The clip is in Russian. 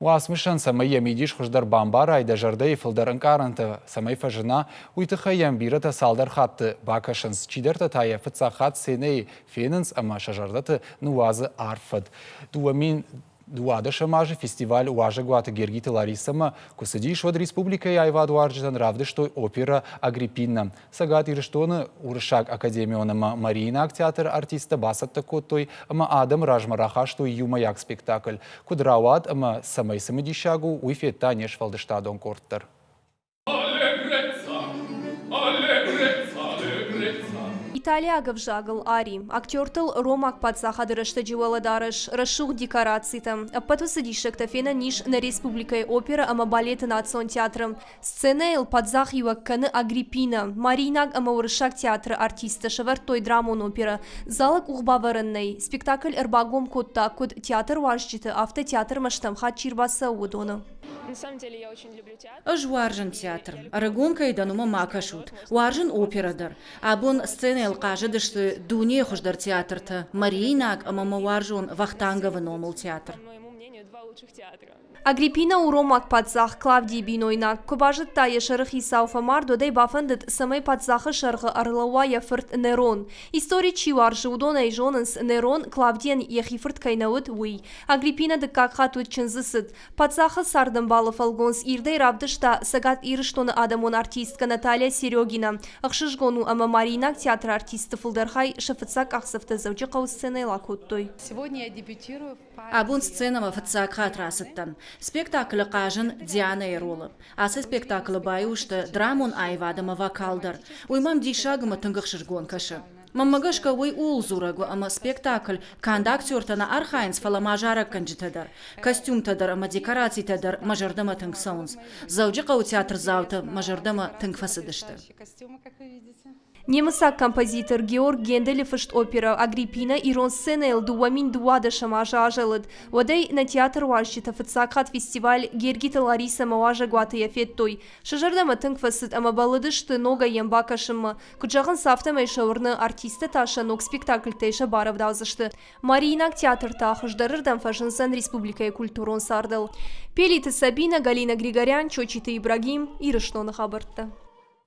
Уасмышан самая мидиш хуждар бамбара айда жарды филдар анкаранты самай фажына уйтыхаям бирата салдар хатты бакашынс чидерта тая фытса хат сеней фененс ама шажардаты нуазы арфад. Дуада шамажи фестиваль уажа гуата гергиты Ларисама кусадиш вад республика и айваду арджитан равды, что опера Агриппина. Сагат ирштоны уршак академионама Маринак театр артиста басат такой, ама Адам Ражмараха, что юмаяк спектакль. Кудрауат ама самай самедишагу уйфета неш фалдыштадон корттар. Италия гавжагл ари. Актертыл Ромак подсахадырышты дживаладарыш, расшух декорацийтам. Патусадишек тафена ниш на республикой опера ама балеты национ театром. Сценаил подзах юакканы Агриппина. Маринаг ама уршак театр артиста шавартой драмон опера. Залак ухбаварынный. Спектакль эрбагом котта код театр важджиты автотеатр маштамхат чирбаса удона. На самом деле я очень люблю театр. Ажваржен театр. Арагонка и данума макашут. Варжен операдар. Абон сцена алкажедышты дуне хуждар театрта. Маринак амама варжон вахтанга выномыл театр. По моему мнению, два лучших театра. Агриппина у Ромак подзах Клавдий Бинойнак. Кубажит тая шарых Исауфа Мардо дай бафандет самой подзаха шарха Арлауа яфырт Нерон. История чиваржи удона и жонанс Нерон Клавдиан яхифырт кайнаут уй. Агриппина да как хатут чензысыд. Подзаха сардам балов алгонс ирдай равдышта сагат ирыштона адамон артистка Наталья Серегина. Ахшишгону ама Маринак театр артиста Фулдархай шафыцак ахсафта завджикау сценой лакуттой. Сегодня я дебютирую. Абон сцена мафыцак хатрасыттан. Спектакль кажен Диана и Ролы. Асы спектакль баюшты драмон айвадама вокалдар. Уймам дишагыма тынгахшыргон кашы. Маммагашка уй улзурагу ама спектакль кондактёртана архайнс фала мажара канджитадар. Костюм тадар ама декораций тадар мажардама тынгсаунс. Зауджикау театр завта мажардама тынгфасыдышты. Костюмы, как вы видите. Немысак композитор Георг Генделев опера Агриппина ирон сценел дуамин дуада шамажа ажалыд. Водай на театр важчита фыцакат фестиваль Гергита Лариса маважа гуатая феттой. Шажардама тынгфасыд ама балыдышты нога ембакашыма. Куджагын сафтамай шаурны артиста таша ног спектакль тейша баравдазышты. Маринак театр тахуждарырдан фашынсан республикая культурон сардал. Пелиты Сабина, Галина Григорян, Чочита Ибрагим и Рыштона хабарта.